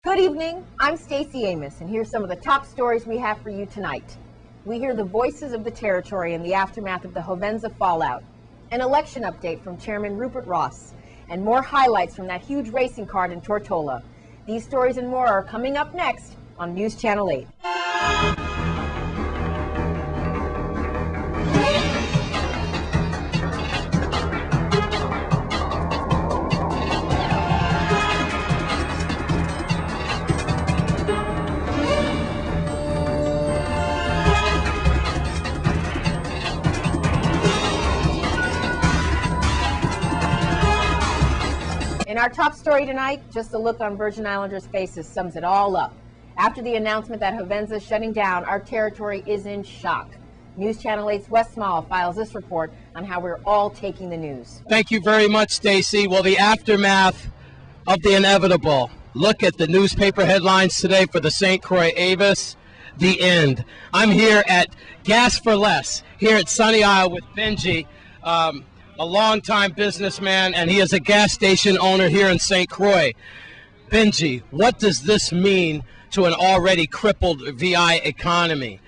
Good evening, I'm Stacey Amos, and here's some of the top stories we have for you tonight. We hear the voices of the territory in the aftermath of the Hovensa fallout, an election update from Chairman Rupert Ross, and more highlights from that huge racing card in Tortola. These stories and more are coming up next on News Channel 8. In our top story tonight, just a look on Virgin Islanders' faces sums it all up. After the announcement that Hovensa is shutting down, our territory is in shock. News Channel 8's Wes Small files this report on how we're all taking the news. Thank you very much, Stacey. Well, the aftermath of the inevitable. Look at the newspaper headlines today for the St. Croix Avis. The end. I'm here at Gas for Less, here at Sunny Isle with Benji, a longtime businessman, and he is a gas station owner here in St. Croix. Benji, what does this mean to an already crippled VI economy,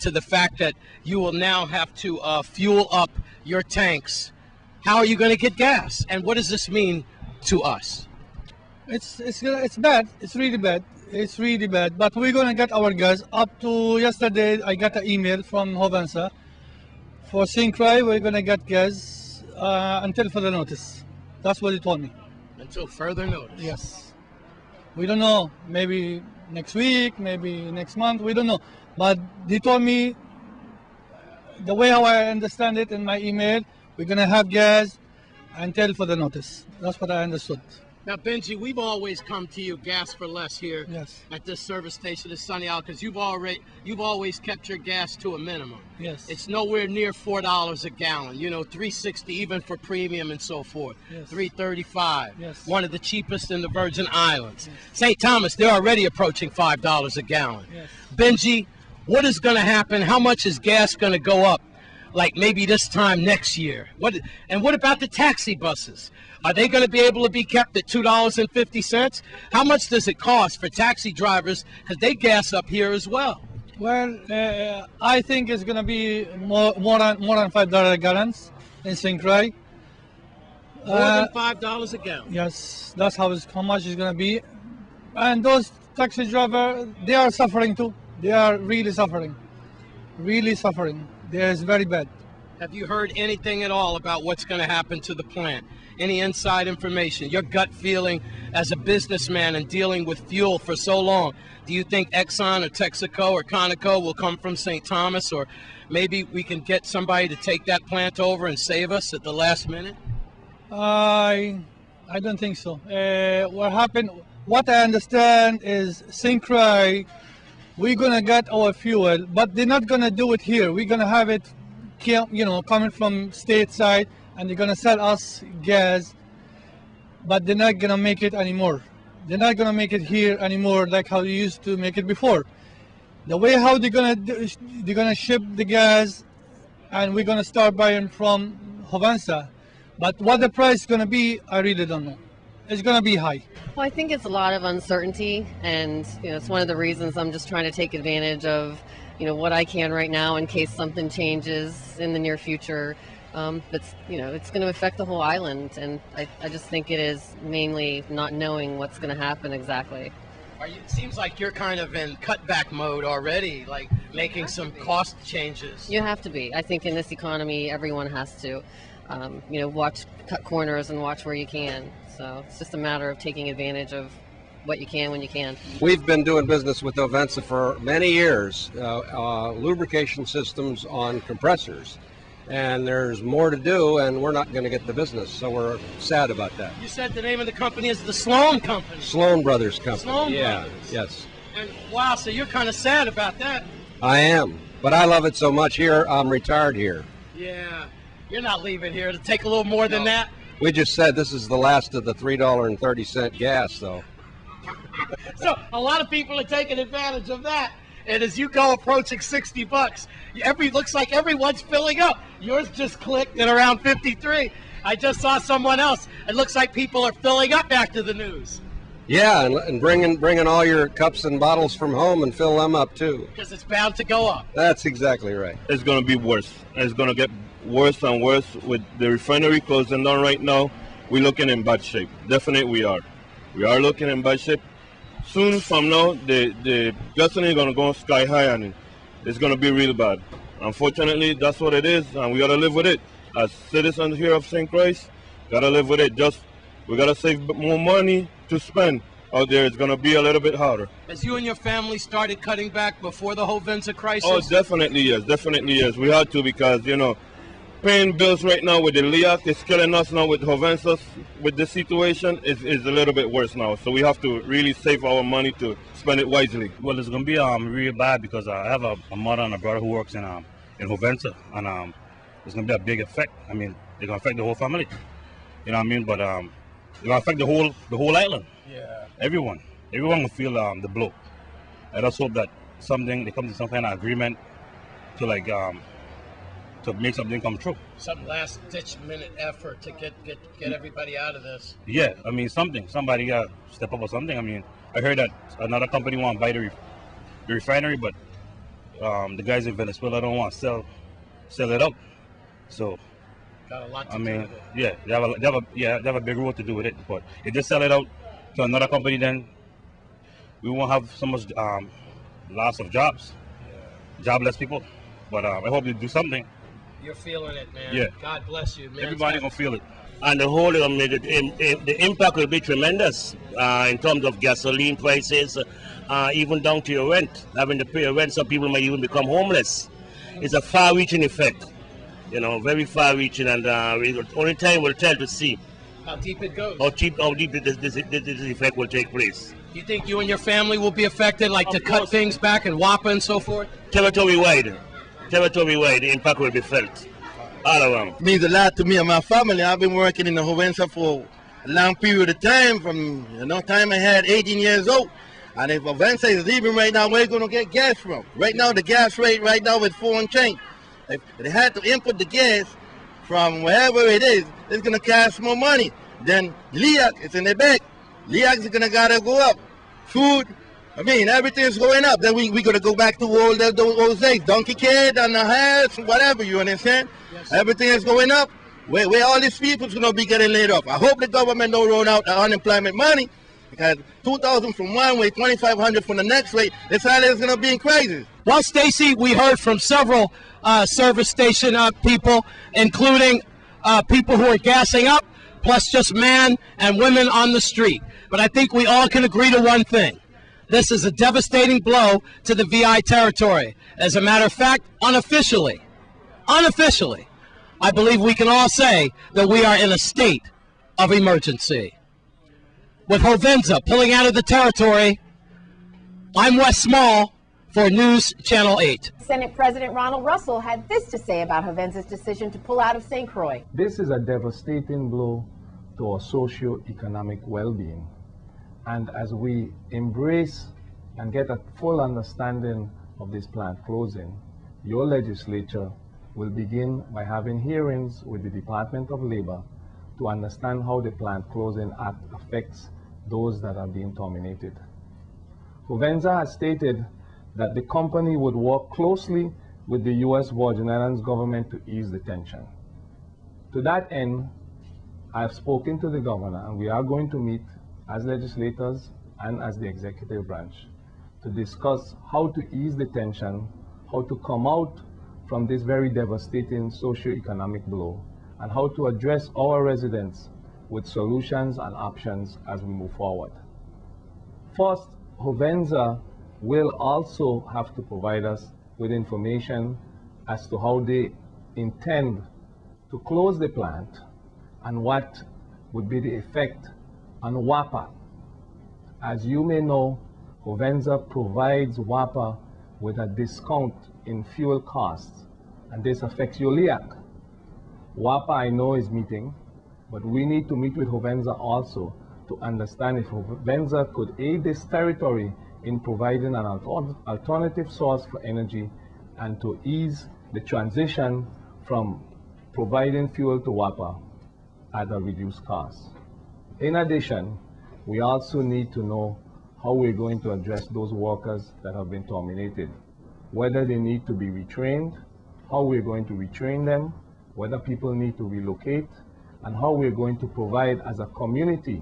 to the fact that you will now have to fuel up your tanks? How are you going to get gas, and what does this mean to us? It's bad. It's really bad. It's really bad. But we're going to get our gas. Up to yesterday, I got an email from Hovensa. For St. Croix, we're going to get gas until further notice. That's what he told me. Until further notice? Yes. We don't know. Maybe next week, maybe next month. We don't know. But they told me, the way how I understand it in my email, we're going to have gas until further notice. That's what I understood. Now, Benji, we've always come to you, Gas for Less, here Yes. at this service station at Sunny Isle, because you've always kept your gas to a minimum. Yes. It's nowhere near $4 a gallon. You know, $3.60 even for premium and so forth. Yes. $3.35. Yes. One of the cheapest in the Virgin Islands. Yes. St. Thomas, they're already approaching $5 a gallon. Yes. Benji, what is going to happen? How much is gas going to go up? Like maybe this time next year. What about the taxi buses? Are they going to be able to be kept at $2.50? How much does it cost for taxi drivers? Because they gas up here as well. Well, I think it's going to be more than $5 a gallon in St. Croix. More than $5 a gallon? Yes, that's how much it's going to be. And those taxi drivers, they are suffering too. They are really suffering. Really suffering. It's very bad. Have you heard anything at all about what's going to happen to the plant? Any inside information? Your gut feeling as a businessman and dealing with fuel for so long. Do you think Exxon or Texaco or Conoco will come from St. Thomas, or maybe we can get somebody to take that plant over and save us at the last minute? I don't think so. What I understand is St. Croix, we're going to get our fuel, but they're not going to do it here. We're going to have it, coming from stateside, and they're going to sell us gas, but they're not going to make it anymore. They're not going to make it here anymore like how they used to make it before. The way how they're going to ship the gas, and we're going to start buying from Hovensa. But what the price is going to be, I really don't know. It's going to be high. Well, I think it's a lot of uncertainty, and it's one of the reasons I'm just trying to take advantage of what I can right now in case something changes in the near future. It's going to affect the whole island, and I just think it is mainly not knowing what's going to happen exactly. It seems like you're kind of in cutback mode already, like making some cost changes. You have to be. I think in this economy, everyone has to, cut corners and watch where you can. So it's just a matter of taking advantage of what you can when you can. We've been doing business with Hovensa for many years, lubrication systems on compressors. And there's more to do, and we're not going to get the business, so we're sad about that. You said the name of the company is the Sloan Company. Sloan Brothers Company. Sloan yeah, Brothers. Yes. And wow, so you're kind of sad about that. I am, but I love it so much here. I'm retired here. Yeah, you're not leaving here to take a little more than that. We just said this is the last of the $3.30 gas, though. So a lot of people are taking advantage of that. And as you go approaching $60, looks like everyone's filling up. Yours just clicked at around 53. I just saw someone else. It looks like people are filling up after the news. Yeah, and bringing all your cups and bottles from home and fill them up too. Because it's bound to go up. That's exactly right. It's going to be worse. It's going to get worse and worse with the refinery closing down right now. We're looking in bad shape. Definitely we are. We are looking in bad shape. Soon from now, the gasoline is going to go sky high and it's going to be real bad. Unfortunately, that's what it is, and we got to live with it. As citizens here of St. Croix, got to live with it. We got to save more money to spend out there. It's going to be a little bit harder. As you and your family started cutting back before the Hovensa crisis? Oh, definitely yes. Definitely yes. We had to because, you know, paying bills right now with the LIAC is killing us now with Hovensa. With the situation, is a little bit worse now. So we have to really save our money to spend it wisely. Well, it's going to be real bad because I have a mother and a brother who works in Hovensa, and it's going to be a big effect. I mean, it's going to affect the whole family. You know what I mean? But it's going to affect the whole island. Yeah. Everyone will feel the blow. I just hope that they come to some kind of agreement to to make something come true. Some last-ditch minute effort to get everybody out of this. Yeah, I mean somebody got to step up or something. I mean, I heard that another company want to buy the refinery, but the guys in Venezuela don't want to sell it out. So Got a lot to I do mean, with it. yeah, they have a big role to do with it. But if they sell it out to another company, then we won't have so much loss of jobs, jobless people. But I hope they do something. You're feeling it, man. Yeah. God bless you, man. Everybody gonna feel it. And the whole the impact will be tremendous in terms of gasoline prices, even down to your rent. Having to pay your rent, some people might even become homeless. It's a far-reaching effect, you know, very far-reaching, and only time will tell to see How deep it goes. how deep this effect will take place. You think you and your family will be affected, like to Of cut course. things back and WAPA and so forth? Territory-wide, the impact will be felt all around. Means a lot to me and my family. I've been working in the Hovensa for a long period of time, from time I had 18 years old. And if Hovensa is leaving right now, where are you going to get gas from? Right now, the gas rate right now is 4 and change. If they had to import the gas from wherever it is, it's going to cost more money. Then LIAC is in the back. LIAC is going to gotta go up. Food, I mean, everything's going up. Then we got to go back to all those days. Donkey kid and the hats, whatever, you understand? Yes. Everything is going up. Where all these people's going to be getting laid off. I hope the government don't roll out the unemployment money, because 2,000 from one way, 2,500 from the next way, this island is going to be crazy. Well, Stacy, we heard from several service station people, including people who are gassing up, plus just men and women on the street. But I think we all can agree to one thing. This is a devastating blow to the VI territory. As a matter of fact, unofficially, I believe we can all say that we are in a state of emergency. With Hovensa pulling out of the territory, I'm Wes Small for News Channel 8. Senate President Ronald Russell had this to say about Hovensa's decision to pull out of St. Croix. This is a devastating blow to our socio-economic well-being. And as we embrace and get a full understanding of this plant closing, your legislature will begin by having hearings with the Department of Labor to understand how the Plant Closing Act affects those that are being terminated. Hovensa has stated that the company would work closely with the U.S. Virgin Islands government to ease the tension. To that end, I have spoken to the governor, and we are going to meet as legislators and as the executive branch to discuss how to ease the tension, how to come out from this very devastating socio-economic blow, and how to address our residents with solutions and options as we move forward. First, Hovensa will also have to provide us with information as to how they intend to close the plant and what would be the effect on WAPA. As you may know, Hovensa provides WAPA with a discount in fuel costs, and this affects your LIAC. WAPA, I know, is meeting, but we need to meet with Hovensa also to understand if Hovensa could aid this territory in providing an alternative source for energy and to ease the transition from providing fuel to WAPA at a reduced cost. In addition, we also need to know how we're going to address those workers that have been terminated, whether they need to be retrained, how we're going to retrain them, whether people need to relocate, and how we're going to provide as a community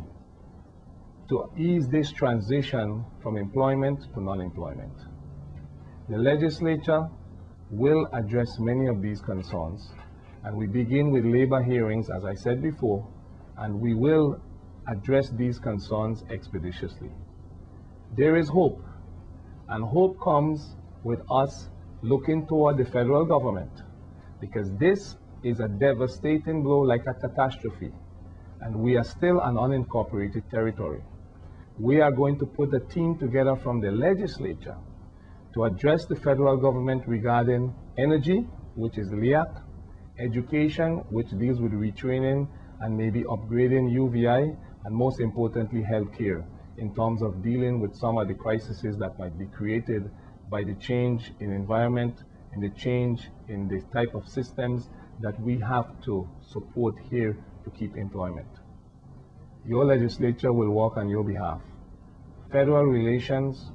to ease this transition from employment to non-employment. The legislature will address many of these concerns, and we begin with labor hearings, as I said before, and we will address these concerns expeditiously. There is hope, and hope comes with us looking toward the federal government, because this is a devastating blow, like a catastrophe, and we are still an unincorporated territory. We are going to put a team together from the legislature to address the federal government regarding energy, which is LEAC, education, which deals with retraining and maybe upgrading UVI, and most importantly, healthcare, in terms of dealing with some of the crises that might be created by the change in environment and the change in the type of systems that we have to support here to keep employment. Your legislature will work on your behalf. Federal relations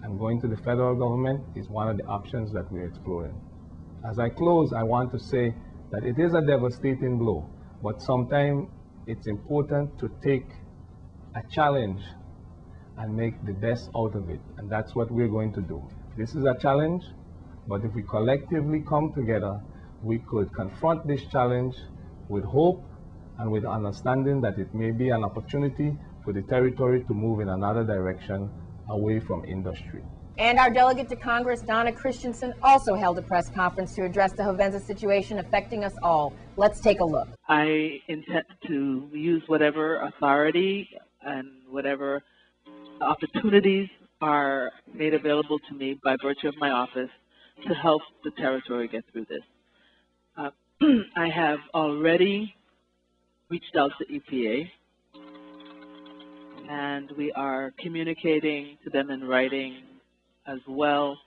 and going to the federal government is one of the options that we're exploring. As I close, I want to say that it is a devastating blow, but sometimes it's important to take a challenge and make the best out of it, and that's what we're going to do. This is a challenge, but if we collectively come together, we could confront this challenge with hope and with understanding that it may be an opportunity for the territory to move in another direction away from industry. And our delegate to Congress, Donna Christensen, also held a press conference to address the Hovensa situation affecting us all. Let's take a look. I intend to use whatever authority and whatever opportunities are made available to me by virtue of my office to help the territory get through this. I have already reached out to EPA, and we are communicating to them in writing as well,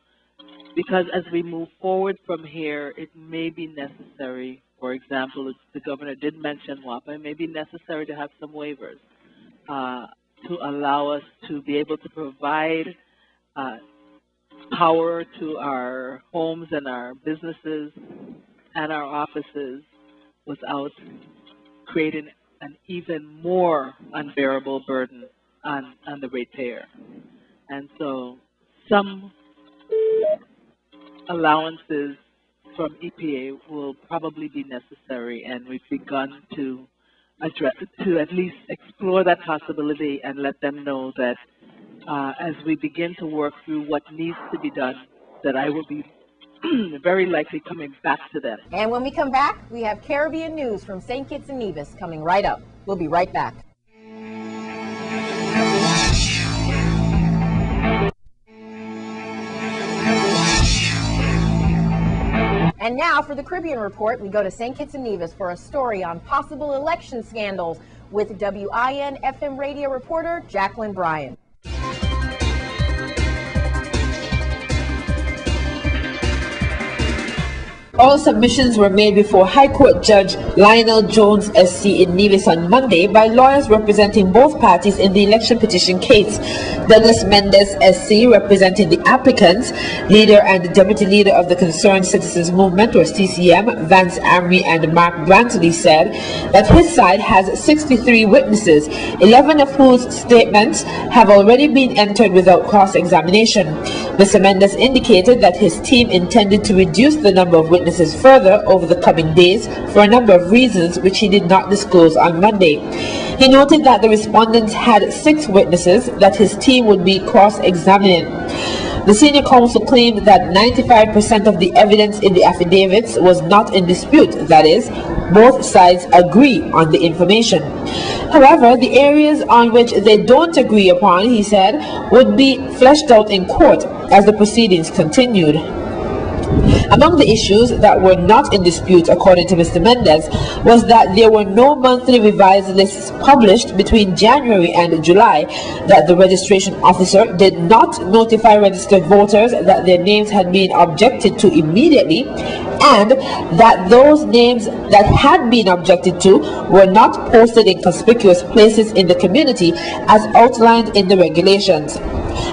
because as we move forward from here, it may be necessary, for example, as the governor did mention WAPA, it may be necessary to have some waivers to allow us to be able to provide power to our homes and our businesses and our offices without creating an even more unbearable burden on the ratepayer. And so some allowances from EPA will probably be necessary, and we've begun to address, to at least explore that possibility and let them know that as we begin to work through what needs to be done, that I will be very likely coming back to them. And when we come back, we have Caribbean news from St. Kitts and Nevis coming right up. We'll be right back. And now for the Caribbean Report, we go to St. Kitts and Nevis for a story on possible election scandals with WIN FM radio reporter Jacqueline Bryan. All submissions were made before High Court Judge Lionel Jones SC in Nevis on Monday by lawyers representing both parties in the election petition case. Douglas Mendes SC, representing the applicants, leader and deputy leader of the Concerned Citizens Movement, or CCM, Vance Amry and Mark Brantley, said that his side has 63 witnesses, 11 of whose statements have already been entered without cross-examination. Mr. Mendes indicated that his team intended to reduce the number of witnesses further over the coming days for a number of reasons which he did not disclose on Monday. He noted that the respondents had 6 witnesses that his team would be cross-examining. The senior counsel claimed that 95% of the evidence in the affidavits was not in dispute, that is, both sides agree on the information. However, the areas on which they don't agree upon, he said, would be fleshed out in court as the proceedings continued. Among the issues that were not in dispute, according to Mr. Mendes, was that there were no monthly revised lists published between January and July, that the registration officer did not notify registered voters that their names had been objected to immediately, and that those names that had been objected to were not posted in conspicuous places in the community as outlined in the regulations.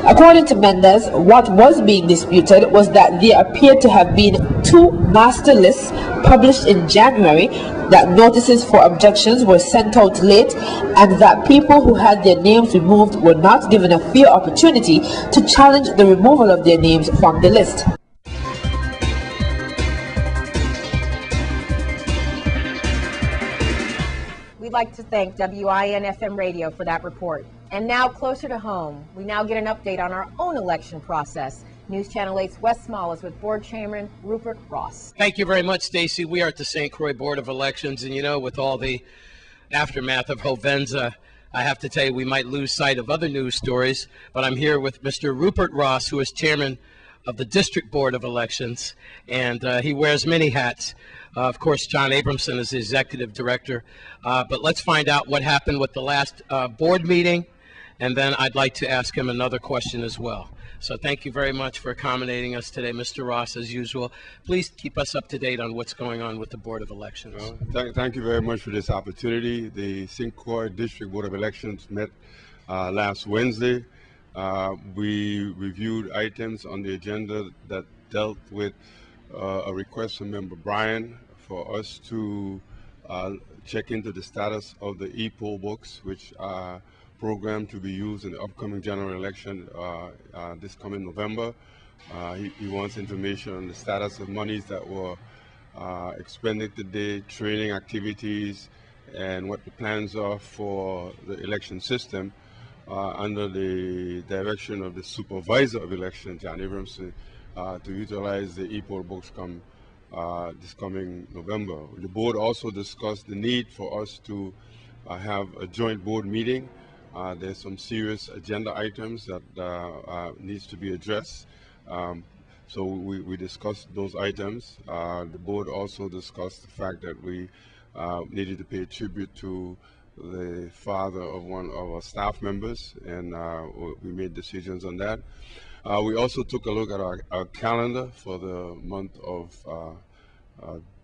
According to Mendes, what was being disputed was that there appeared to have been 2 master lists published in January, that notices for objections were sent out late, and that people who had their names removed were not given a fair opportunity to challenge the removal of their names from the list. We'd like to thank WIN-FM Radio for that report. And now, closer to home, we now get an update on our own election process. News Channel 8's Wes Small is with Board Chairman Rupert Ross. Thank you very much, Stacy. We are at the St. Croix Board of Elections, and you know, with all the aftermath of Hovensa, I have to tell you, we might lose sight of other news stories, but I'm here with Mr. Rupert Ross, who is chairman of the District Board of Elections, and he wears many hats. Of course, John Abramson is the executive director, but let's find out what happened with the last board meeting, and then I'd like to ask him another question as well. So thank you very much for accommodating us today, Mr. Ross, as usual. Please keep us up to date on what's going on with the Board of Elections. Well, thank you very much for this opportunity. The St. Croix District Board of Elections met last Wednesday. We reviewed items on the agenda that dealt with a request from Member Bryan for us to check into the status of the e-poll books, which are programmed to be used in the upcoming general election this coming November. He wants information on the status of monies that were expended today, training activities, and what the plans are for the election system under the direction of the Supervisor of Election, John Abramson, to utilize the e-poll books this coming November. The board also discussed the need for us to have a joint board meeting. There's some serious agenda items that needs to be addressed. So we discussed those items. The board also discussed the fact that we needed to pay tribute to the father of one of our staff members, and we made decisions on that. We also took a look at our calendar for the month of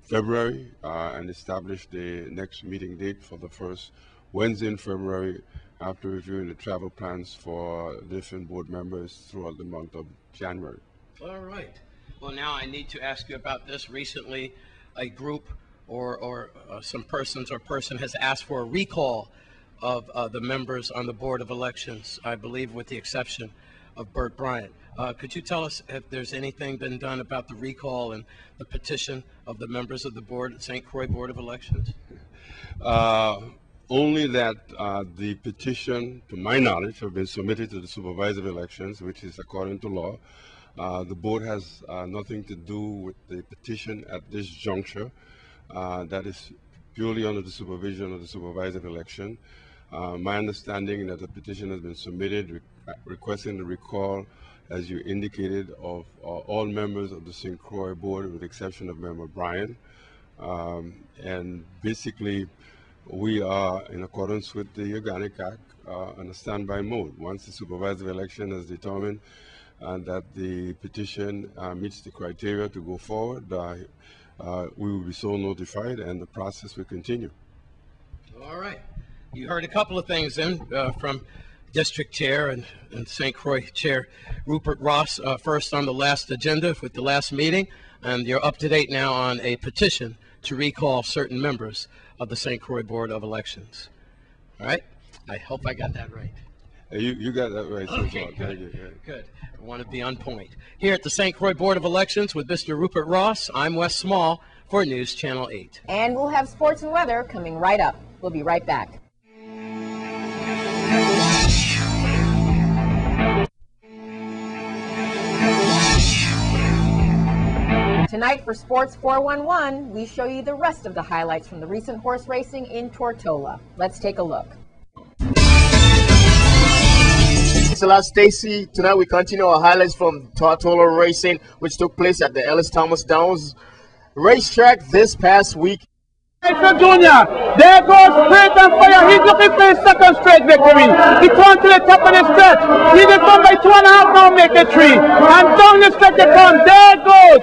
February and established the next meeting date for the first Wednesday in February, after reviewing the travel plans for different board members throughout the month of January. All right. Well, now I need to ask you about this. Recently, a group or some persons or person has asked for a recall of the members on the Board of Elections, I believe with the exception of Bert Bryant. Could you tell us if there's anything been done about the recall and the petition of the members of the board, St. Croix Board of Elections? Only that the petition, to my knowledge, have been submitted to the Supervisor of Elections, which is according to law. The board has nothing to do with the petition at this juncture. That is purely under the supervision of the Supervisor of Election. My understanding is that the petition has been submitted requesting the recall, as you indicated, of all members of the St. Croix Board, with the exception of Member Bryan. And basically, we are in accordance with the Organic Act on a standby mode. Once the Supervisor of Election has determined that the petition meets the criteria to go forward, we will be so notified, and the process will continue. All right. You heard a couple of things then from District Chair and St. Croix Chair Rupert Ross, first on the last agenda with the last meeting, and you're up to date now on a petition to recall certain members of the St. Croix Board of Elections. All right? I hope I got that right. You got that right. Okay, good. Good. I want to be on point. Here at the St. Croix Board of Elections with Mr. Rupert Ross, I'm Wes Small for News Channel 8. And we'll have sports and weather coming right up. We'll be right back. Tonight for Sports 411, we show you the rest of the highlights from the recent horse racing in Tortola. Let's take a look. Thanks a lot, Stacy. Tonight we continue our highlights from Tortola racing, which took place at the Ellis Thomas Downs racetrack this past week. Junior, there goes straight and fire. He's looking for his second straight victory. He comes to the top of the stretch. He will come by 2.5 now, make it 3. And down the stretch they come. There goes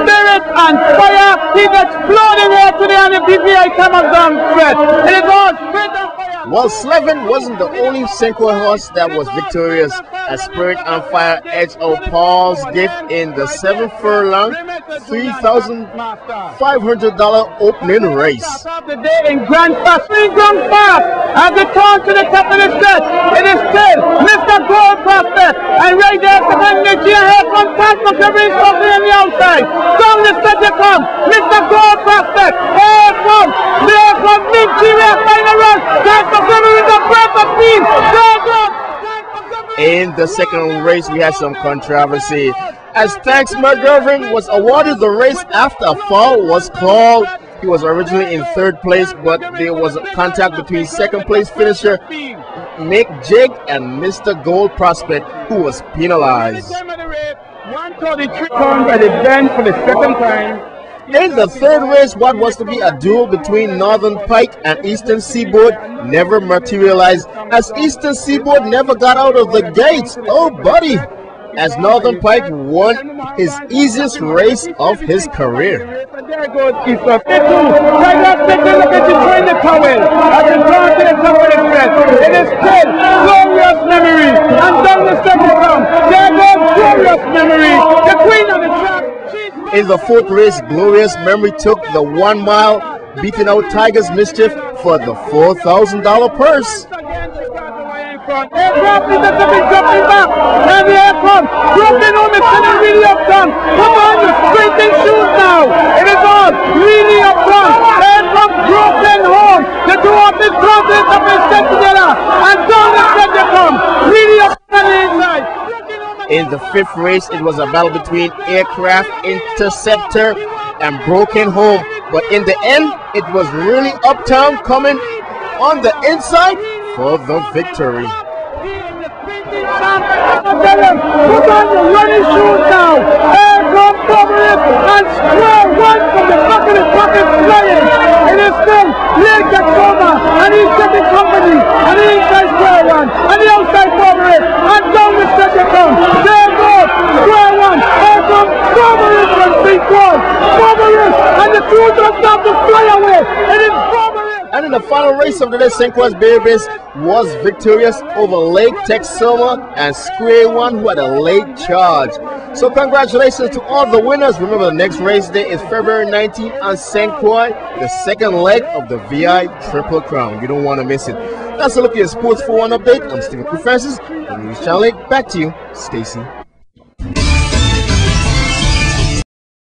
spirit and fire. He's exploding here today on the PPI Thomas Down threat. It is all spirit and fire. Well, Slevin wasn't the only Synchro horse that was victorious as Spirit and Fire edged out Paul's gift in the 7 furlong, $3,500 opening race. The day in Grand Fast, as they turn to the top of the set, it is still Mr. Gold Prospect, and right there to end the year here from Tasman Career Company on the outside. Down the set they come, Mr. Gold Prospect, here from Nigeria final run. Tasman Career is a breath of speed. In the second race, we had some controversy as Thanks McGovern was awarded the race after a foul was called. He was originally in third place, but there was a contact between second place finisher Mick Jig and Mr. Gold Prospect, who was penalized. 133 pounds at the bend for the second time. In the third race, what was to be a duel between Northern Pike and Eastern Seaboard never materialized, as Eastern Seaboard never got out of the gates. Oh, buddy! As Northern Pike won his easiest race of his career. There goes Eastern. Right now, take a look at the train the towel. As they turn to the top of the thread. It is still glorious memory. And down the second round, there goes glorious memory. The queen of the track. In the fourth race, Glorious Memory took the 1 mile, beating out Tiger's Mischief for the $4,000 purse. Aircraft is jumping back, and the aircraft broken home is sitting really up front. Come on, the sprinting shoes now. It is all really up front. Aircraft broken home. The two horses thrown it up and set together, and down the set they come. Really up on the inside. In the fifth race, it was a battle between Aircraft Interceptor and Broken Home, but in the end, it was really Uptown coming on the inside for the victory. Put on the running shoes now. Air come cover it and square one from the back of the pocket flying. It is still Lake Tacoma and he's getting company and the inside square one and the outside cover it and down the second come. There goes square one. Air come cover it from C4. Cover it and the two just start to fly away. It is cover it. And in the final race of the day, Synchro's Babies was victorious over Lake Texoma and Square One, who had a late charge. So congratulations to all the winners. Remember, the next race day is February 19th on St. Croix, the second leg of the VI Triple Crown. You don't want to miss it. That's a look at your Sports 41 update. I'm Stephen Francis, the News Channel 8. Back to you, Stacy.